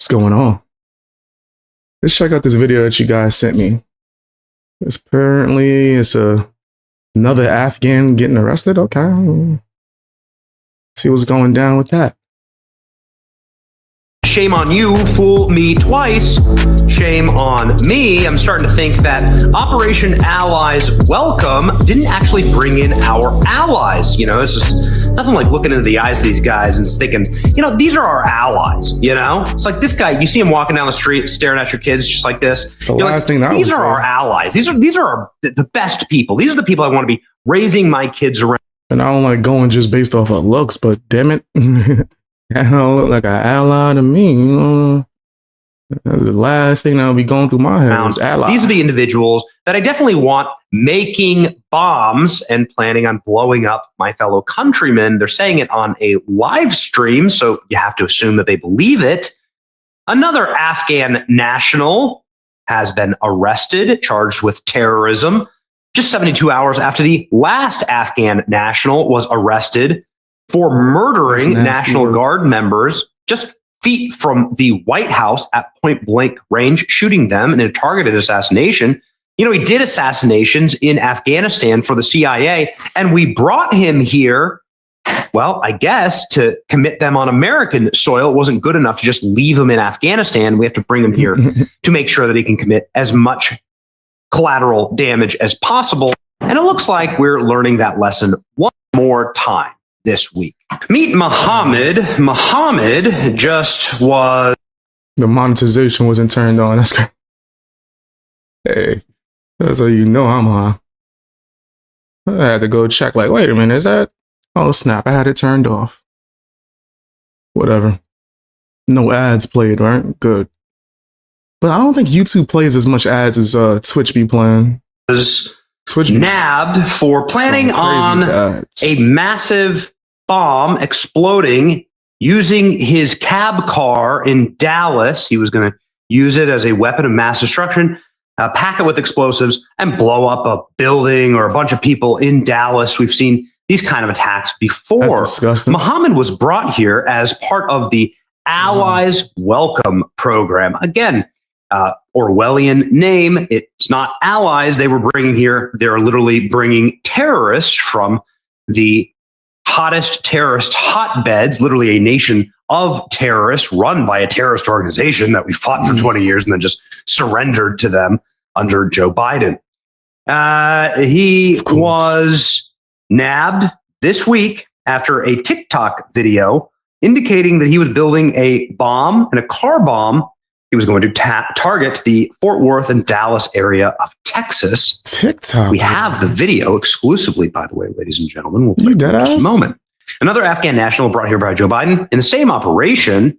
What's going on? Let's check out this video that you guys sent me. It's another Afghan getting arrested. Okay. See what's going down with that. Shame on you, fool me twice. Shame on me. I'm starting to think that Operation Allies Welcome didn't actually bring in our allies. You know, it's just nothing like looking into the eyes of these guys and thinking, you know, these are our allies. You know, it's like this guy, you see him walking down the street staring at your kids just like this. It's the last thing that these are our allies. These are the best people. These are the people I want to be raising my kids around. And I don't like going just based off of looks, but damn it. I don't look like an ally to me. You know? That's the last thing that'll be going through my head is ally. These are the individuals that I definitely want making bombs and planning on blowing up my fellow countrymen. They're saying it on a live stream, so you have to assume that they believe it. Another Afghan national has been arrested, charged with terrorism, just 72 hours after the last Afghan national was arrested for murdering National Guard members just feet from the White House at point blank range, shooting them in a targeted assassination. You know, he did assassinations in Afghanistan for the CIA, and we brought him here, well, I guess, to commit them on American soil. It wasn't good enough to just leave him in Afghanistan. We have to bring him here to make sure that he can commit as much collateral damage as possible. And it looks like we're learning that lesson one more time this week. Meet Muhammad. Muhammad just was... The monetization wasn't turned on. That's great. Hey, that's how you know I'm high. I had to go check, like, wait a minute, is that... Oh, snap, I had it turned off. Whatever. No ads played, right? Good. But I don't think YouTube plays as much ads as Twitch be playing. Twitch nabbed for planning on a massive bomb exploding using his cab car in Dallas. He was going to use it as a weapon of mass destruction, pack it with explosives, and blow up a building or a bunch of people in Dallas. We've seen these kind of attacks before. That's disgusting. Muhammad was brought here as part of the Allies Welcome program. Again, Orwellian name. It's not allies they were bringing here. They're literally bringing terrorists from the hottest terrorist hotbeds, literally a nation of terrorists run by a terrorist organization that we fought for 20 years and then just surrendered to them under Joe Biden. He was nabbed this week after a TikTok video indicating that he was building a bomb and a car bomb. He was going to target the Fort Worth and Dallas area of Texas. TikTok. We have the video exclusively, by the way, ladies and gentlemen. We'll play in just a moment. Another Afghan national brought here by Joe Biden in the same operation,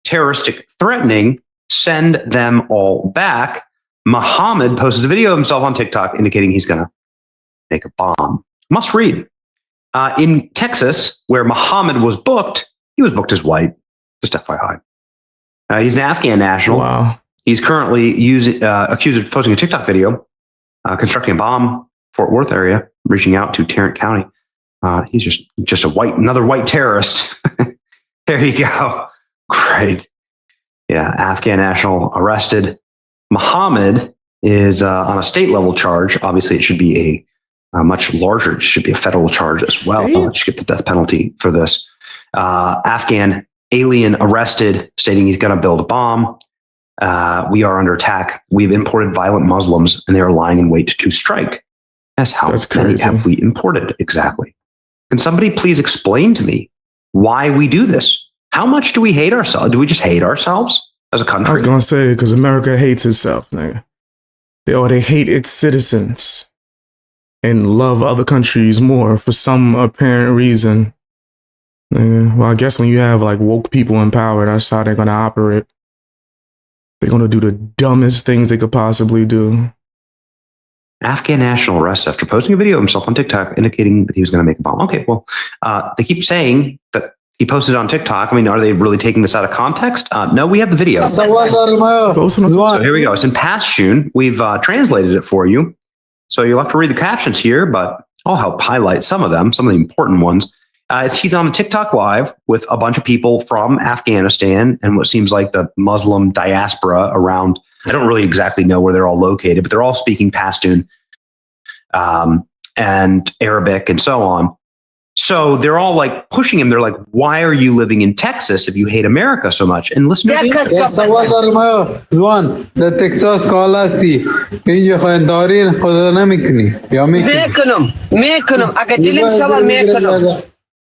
terroristic threatening, send them all back. Muhammad posted a video of himself on TikTok indicating he's going to make a bomb. Must read. In Texas, where Muhammad was booked, he was booked as white. Just FYI. He's an Afghan national. Wow. He's currently accused of posting a TikTok video, constructing a bomb, Fort Worth area, reaching out to Tarrant County. He's just another white terrorist. There you go. Great. Yeah, Afghan national arrested. Muhammad is on a state level charge. Obviously, it should be a much larger. It should be a federal charge as well. It should get the death penalty for this. Afghan alien arrested, stating he's going to build a bomb. We are under attack. We've imported violent Muslims, and they are lying in wait to strike. That's many have we imported exactly? Can somebody please explain to me why we do this? How much do we hate ourselves? Do we just hate ourselves as a country? I was going to say, because America hates itself. Nigga. They hate its citizens and love other countries more for some apparent reason. Well, I guess when you have like woke people in power, that's how they're going to operate. They're going to do the dumbest things they could possibly do. Afghan national arrest after posting a video of himself on TikTok indicating that he was going to make a bomb. Okay, well, they keep saying that he posted on TikTok. I mean, are they really taking this out of context? No, we have the video. So here we go. It's in Pashtun. We've translated it for you. So you'll have to read the captions here, but I'll help highlight some of them, some of the important ones. he's on a TikTok live with a bunch of people from Afghanistan and what seems like the Muslim diaspora around. I don't really exactly know where they're all located, but they're all speaking Pashtun and Arabic and so on. So they're all like pushing him. They're like, why are you living in Texas if you hate America so much? And listen to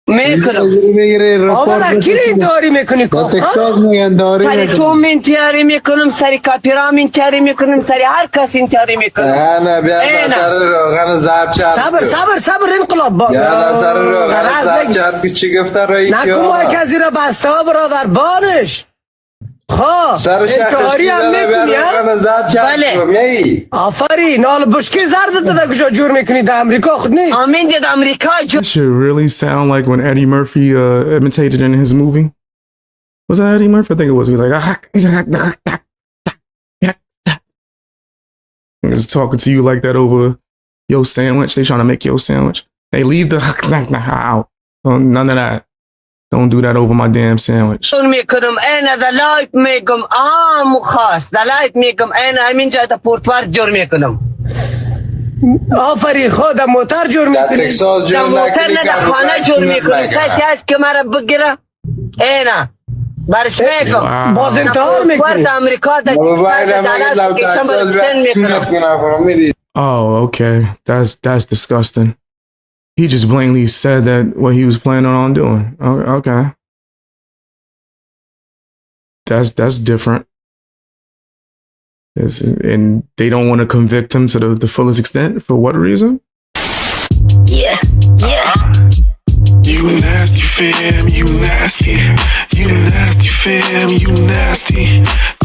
آقا کی انتحاری میکنی؟ سری تو انتحاری میکنم، سری کاپیرام انتحاری میکنم، سری هر کس انتحاری میکنم. انا بیا سر روغن زرد چرب. صبر انقلاب. یا سر روغن زرد چرب چی گفته رئیس؟ نکن کسی را بسته ها برادر بانش. خب انتحاری هم میکنی ها؟ بله. آفرین. حالا بشکی زرد تا کجا جور میکنی؟ در امریکا خود نیست. آمین در امریکا. That shit really sound like when Eddie Murphy imitated in his movie. Was that Eddie Murphy? I think it was. He was like, he was talking to you like that over your sandwich. They trying to make your sandwich. Hey, leave the out. None of that. Don't do that over my damn sandwich. میکنم انا در لایف میگم مخاص در لایف میگم انا همین جای در پورتوارد جور میکنم. آفری خود موتر جور میکنی؟ در موتر نه در خانه جور میکنی. کسی هست که مرا بگیره؟ اینا برش میگم باز انتحار میکنی؟ در امریکا در Oh, okay. That's disgusting. He just blatantly said that what he was planning on doing. Okay. That's different. And they don't want to convict him to the fullest extent. For what reason? Yeah. You nasty fam, you nasty. You nasty fam, you nasty.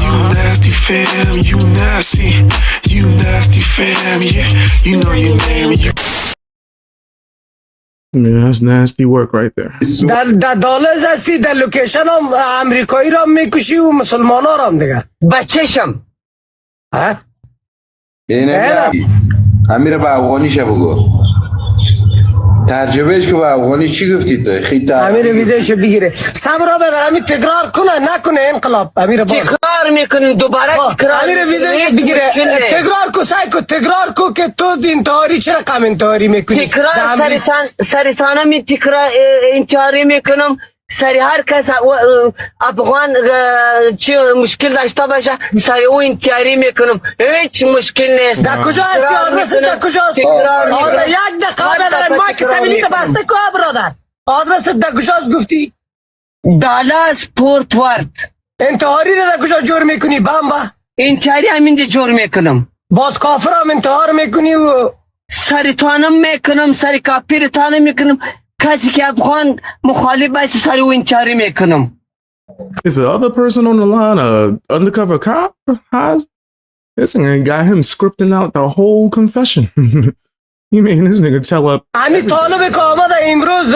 You nasty fam, you nasty. You nasty fam, yeah. You know your name. Yeah, that's nasty work right there. در دالز هستی در لوکیشن هم امریکایی را میکشی و مسلمان ها را هم دیگه بچهشم ها؟ اینه امیر با افغانیشه بگو ترجمهش که با افغانی چی گفتی تو خیلی امیر ویدیوشو بگیره صبر را بدر امیر تکرار کنه نکنه انقلاب امیر تکرار میکنین دوباره تکرار امیر ویدیوشو بگیره تکرار کو سعی کو تکرار کو که تو انتحاری چرا کم انتحاری میکنی تکرار سریتانه می تکرار انتحاری میکنم سری هر کس افغان چی مشکل داشته باشه سری او انتحاری میکنم هیچ مشکل نیست در کجا هستی آدرس در کجا هستی یک دقیقه بدارم ما که سبیلی بسته که برادر آدرس در کجا هست گفتی دالاس پورت وارد انتحاری را در کجا جور میکنی بامبا انتحاری همینجا جور میکنم باز کافر هم انتحار میکنی و سریتانم میکنم سری کافیرتانم میکنم کسی که افغان مخالف باشه سری او انتحاری میکنم. Is the other person on the line a undercover cop? This nigga got him scripting out the whole confession. You mean this nigga tell up? همین طالب که آمده امروز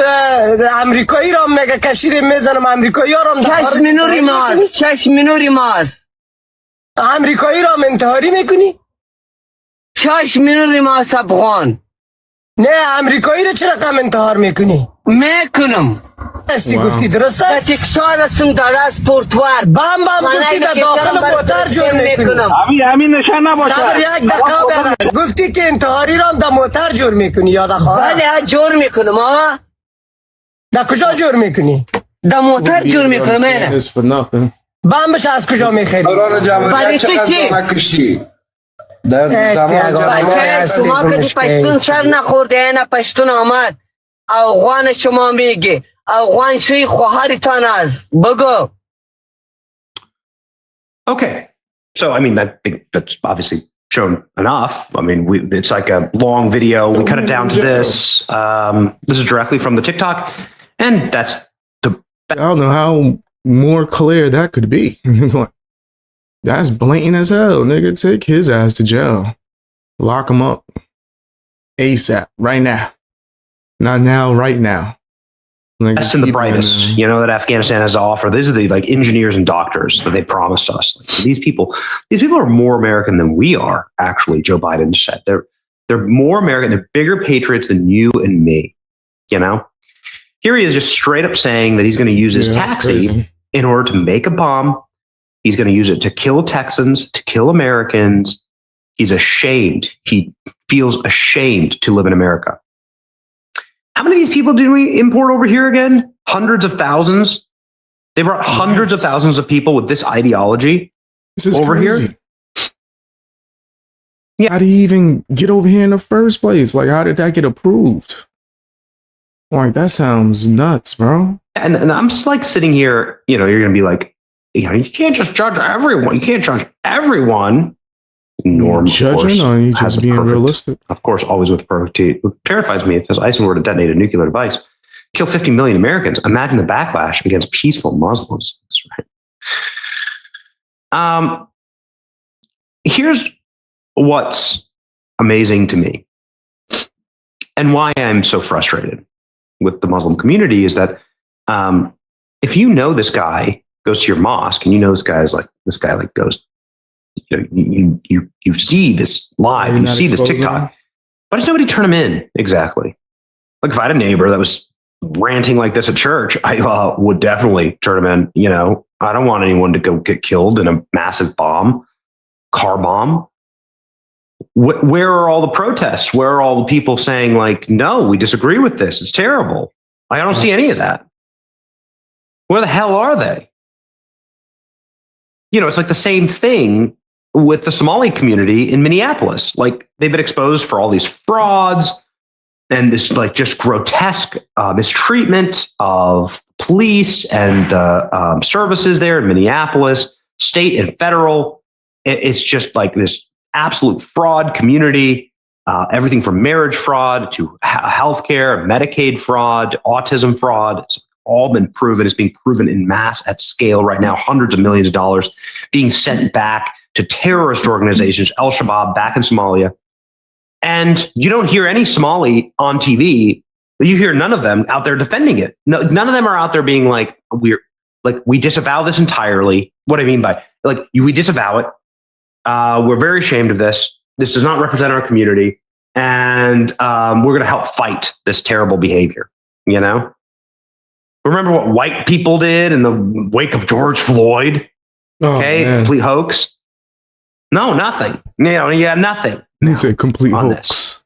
امریکایی را میگه کشیده میزنم امریکایی ها را چشم نوری ماست امریکایی را انتحاری میکنی؟ چشم نوری ماست افغان نه امریکایی را چرا کم انتحار میکنی؟ میکنم استی گفتی درست است؟ تکسار هستم در از پورتوار بام گفتی در داخل موتر جور میکنی همین نشان نباشه صبر یک دقیقه بدن گفتی که انتحاری را در موتر جور میکنی یا در خانه بله جور میکنم در کجا جور میکنی؟ در موتر جور میکنم بامش از کجا میخری؟ برای تو چی؟ در زمان شما که پشتون سر نخورده اینا پشتون آمد افغان شما میگه افغان شوی خواهرتان است بگو. Okay, so I mean, I think that's obviously shown enough. I mean, it's like a long video. We cut it down to this. This is directly from the TikTok, and that's the. I don't know how more clear that could be. That's blatant as hell, nigga. Take his ass to jail. Lock him up. ASAP. Right now. Not now, right now. Like, best and the brightest, you know, that Afghanistan has to offer. These are the like engineers and doctors that they promised us. Like, these people are more American than we are. Actually, Joe Biden said they're more American. They're bigger patriots than you and me. You know, Here he is just straight up saying that he's going to use his taxi in order to make a bomb. He's going to use it to kill Texans, to kill Americans. He's ashamed. He feels ashamed to live in America. How many of these people did we import over here again? Hundreds of thousands. They brought hundreds of thousands of people with this ideology over here. Yeah. How did he even get over here in the first place? Like, how did that get approved? Like, that sounds nuts, bro. And I'm just like sitting here, you're going to be like, you can't just judge everyone. You can't judge everyone. Norm, judging, or you just being realistic? Of course, always with perfect. What terrifies me if Iceland were to detonate a nuclear device, kill 50 million Americans. Imagine the backlash against peaceful Muslims. That's right. Here's what's amazing to me, and why I'm so frustrated with the Muslim community is that if you know this guy goes to your mosque, and you know this guy goes. You see this live, you see this TikTok. Why does nobody turn him in? Exactly. Like if I had a neighbor that was ranting like this at church, I would definitely turn him in. I don't want anyone to go get killed in a massive bomb, car bomb. Where are all the protests? Where are all the people saying like, no, we disagree with this. It's terrible. I don't see any of that. Where the hell are they? It's like the same thing with the Somali community in Minneapolis. Like they've been exposed for all these frauds and this like just grotesque mistreatment of police and services there in Minneapolis, state and federal. It's just like this absolute fraud community. Everything from marriage fraud to healthcare, Medicaid fraud, autism fraud. It's all been proven. It's being proven in mass at scale right now. Hundreds of millions of dollars being sent back to terrorist organizations, Al-Shabaab back in Somalia. And you don't hear any Somali on TV. You hear none of them out there defending it. No, none of them are out there being like, we disavow this entirely. What I mean by we disavow it. We're very ashamed of this. This does not represent our community. And we're going to help fight this terrible behavior, Remember what white people did in the wake of George Floyd? Complete hoax. No, nothing. Nothing. He said complete hoax. This.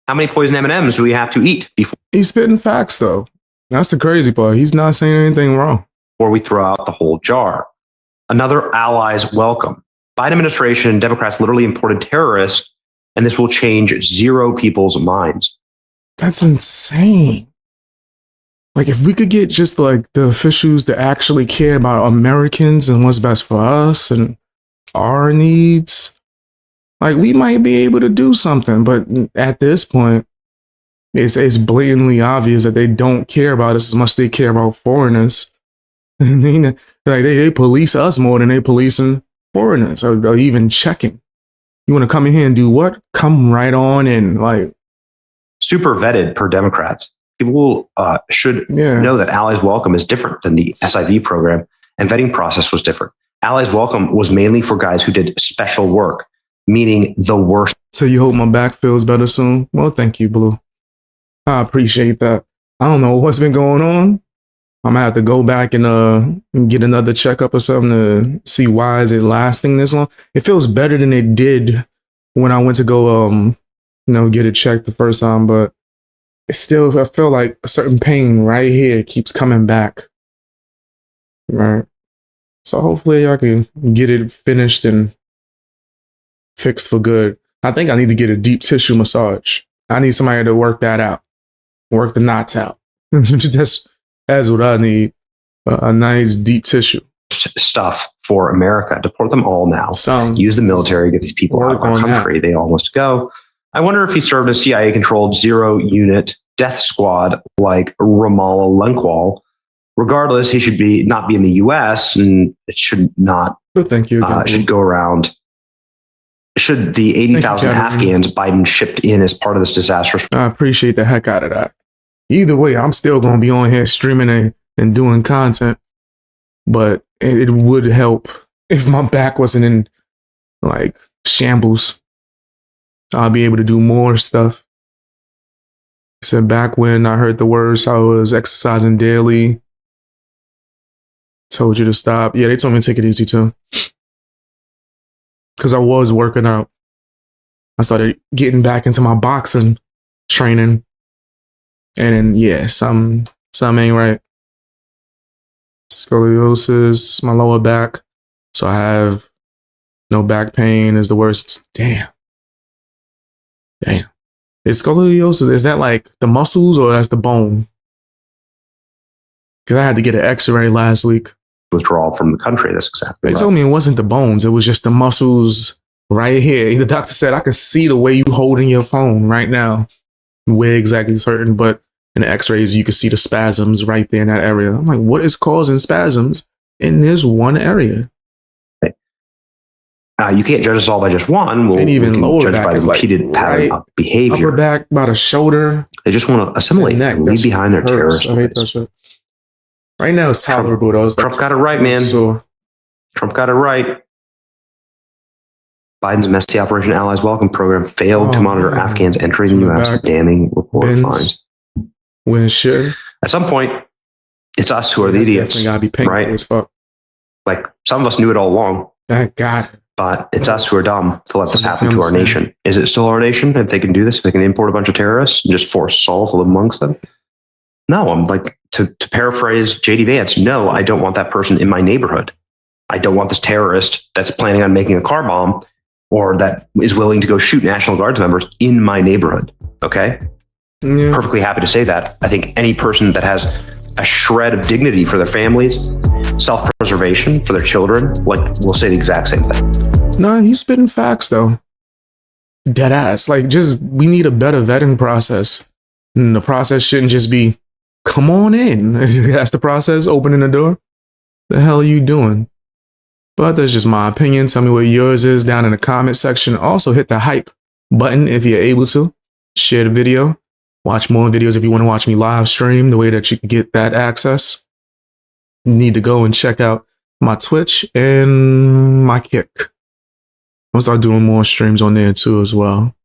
How many poison M&Ms do we have to eat before? He's spitting facts, though. That's the crazy part. He's not saying anything wrong. Before we throw out the whole jar. Another allies welcome. Biden administration, Democrats literally imported terrorists, and this will change 0 people's minds. That's insane. Like, if we could get just like the officials to actually care about Americans and what's best for us and our needs, like we might be able to do something. But at this point, it's blatantly obvious that they don't care about us as much as they care about foreigners. And they police us more than they policing foreigners or even checking. You want to come in here and do what? Come right on in. Like, super vetted per Democrats. People should know that Allies Welcome is different than the SIV program, and vetting process was different. Allies Welcome was mainly for guys who did special work, meaning the worst. So you hope my back feels better soon? Well, thank you, Blue. I appreciate that. I don't know what's been going on. I'm gonna have to go back and get another checkup or something to see why is it lasting this long. It feels better than it did when I went to go get it checked the first time, but I feel like a certain pain right here keeps coming back. Right. So hopefully I can get it finished and fixed for good. I think I need to get a deep tissue massage. I need somebody to work that out. Work the knots out. That's what I need. A nice deep tissue. Stuff for America. Deport them all now. Use the military, get these people out of our country. They all must go. I wonder if he served a CIA-controlled 0-unit death squad like Ramallah Lenkwal. Regardless, he should not be in the U.S. and it should not. But thank you again. Should go around. Should the 80,000 Afghans Biden shipped in as part of this disastrous? I appreciate the heck out of that. Either way, I'm still going to be on here streaming and doing content. But it would help if my back wasn't in like shambles. I'll be able to do more stuff. He said back when I heard the words, I was exercising daily. Told you to stop. Yeah, they told me to take it easy too. Because I was working out. I started getting back into my boxing training. And then, yeah, some ain't right. Scoliosis, my lower back. So I have no back pain is the worst. Damn. Is scoliosis, is that like the muscles or that's the bone? Because I had to get an x-ray last week. Withdrawal from the country. That's exactly They right. told me it wasn't the bones. It was just the muscles right here. The doctor said, I could see the way you holding your phone right now. Where exactly it's hurting, but in the x-rays, you could see the spasms right there in that area. I'm like, what is causing spasms in this one area? You can't judge us all by just one. And even we can lower judge back by the is like repeated pattern right of behavior. upper back, by the shoulder. They just want to assimilate neck, and leave behind their hurts. terrorist I hate that ways. shit. Right now, it's tolerable though. Trump got it right, man. So Trump got it right. Biden's messy Operation Allies Welcome program failed to monitor Afghans entering the U.S. with damning report finds. When shit. At some point, it's us who are the idiots, Definitely gotta be painful right? as fuck. Like some of us knew it all along, Thank God. but it's us who are dumb to let this happen to our understand. nation. Is it still our nation? If they can do this, if they can import a bunch of terrorists and just force us all to live amongst them? No, I'm like, to paraphrase JD Vance, no, I don't want that person in my neighborhood. I don't want this terrorist that's planning on making a car bomb or that is willing to go shoot National Guards members in my neighborhood. Okay? Yeah. Perfectly happy to say that. I think any person that has a shred of dignity for their families, self-preservation for their children, like, will say the exact same thing. No, he's spitting facts though. Dead ass. Like, just we need a better vetting process. And the process shouldn't just be, come on in. That's the process, opening the door. The hell are you doing? But that's just my opinion. Tell me what yours is down in the comment section. Also hit the hype button if you're able to. Share the video. Watch more videos if you want to watch me live stream, the way that you can get that access. You need to go and check out my Twitch and my Kick. I'll start doing more streams on there too as well.